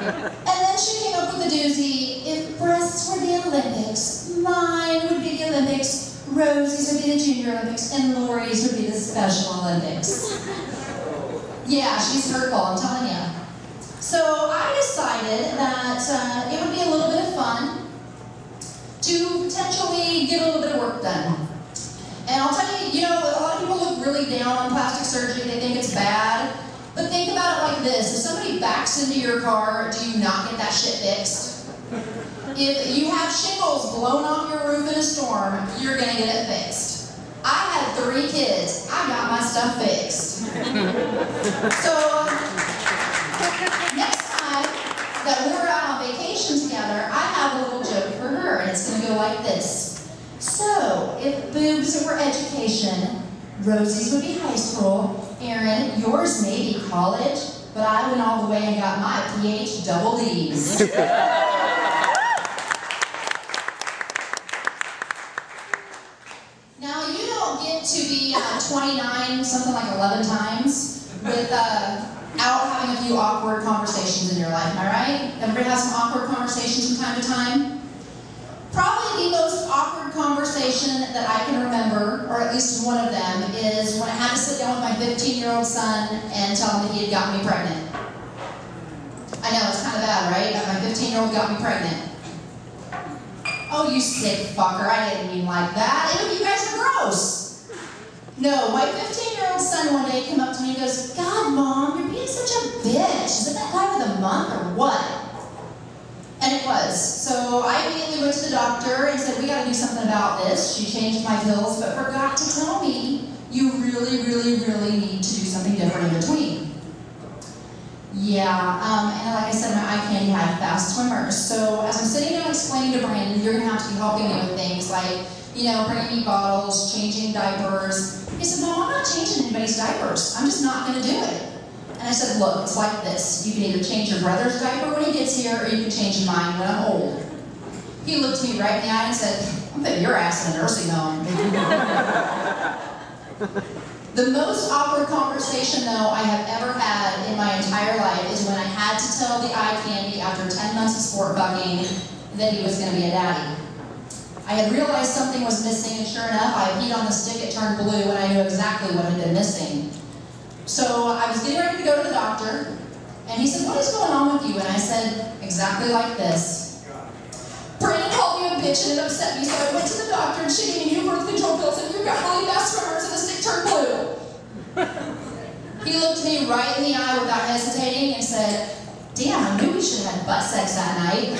And then she came up with a doozy. If breasts were the Olympics, mine would be the Olympics, Rosie's would be the Junior Olympics, and Laurie's would be the Special Olympics. Yeah, she's hurtful, I'm telling you. So I decided that it would be a little bit of fun to potentially get a little bit of work done. And I'll tell you, a lot of people look really down on plastic surgery. They think it's bad. But think about it like this. If somebody backs into your car, do you not get that shit fixed? If you have shingles blown off your roof in a storm, you're going to get it fixed. I had 3 kids. I got my stuff fixed. So, next time that we're out on vacation together, I have a little joke for her, and it's going to go like this. So, if boobs were education, Rosie's would be high school, Aaron, yours may be college, but I went all the way and got my PH double Ds. Now, you don't get to be 29, something like 11 times, without having a few awkward conversations in your life, am I right? Everybody has some awkward conversations from time to time? Probably the most awkward conversation that I can remember, or at least one of them, is when I had to sit down with my 15-year-old son and tell him that he had gotten me pregnant. I know, it's kind of bad, right? That my 15-year-old got me pregnant. Oh, you sick fucker, I didn't mean like that. Ew, you guys are gross. No, my 15-year-old son one day came up to me and goes, God, Mom, you're being such a bitch. Is it that time of the month or what? And it was. So I immediately went to the doctor and said, we got to do something about this. She changed my pills, but forgot to tell me, you really, really, really need to do something different in between. Yeah, and like I said, my eye candy had fast swimmers. So as I'm sitting down explaining to Brandon, you're going to have to be helping me with things like, bringing me bottles, changing diapers. He said, Mom, I'm not changing anybody's diapers. I'm just not going to do it. And I said, look, it's like this. You can either change your brother's diaper when he gets here, or you can change mine when I'm old. He looked me right in the eye and said, I'm putting your ass in a nursing home. The most awkward conversation, though, I have ever had in my entire life is when I had to tell the eye candy after 10 months of sport bucking that he was going to be a daddy. I had realized something was missing, and sure enough, I peed on the stick, it turned blue, and I knew exactly what had been missing. So I was getting ready to go to the doctor, and he said, what is going on with you? And I said, exactly like this. Brandon called me a bitch and it upset me, so I went to the doctor and she gave me new birth control pills and you got really fast swimmers and the stick turned blue. He looked me right in the eye without hesitating and said, damn, I knew we should have had butt sex that night.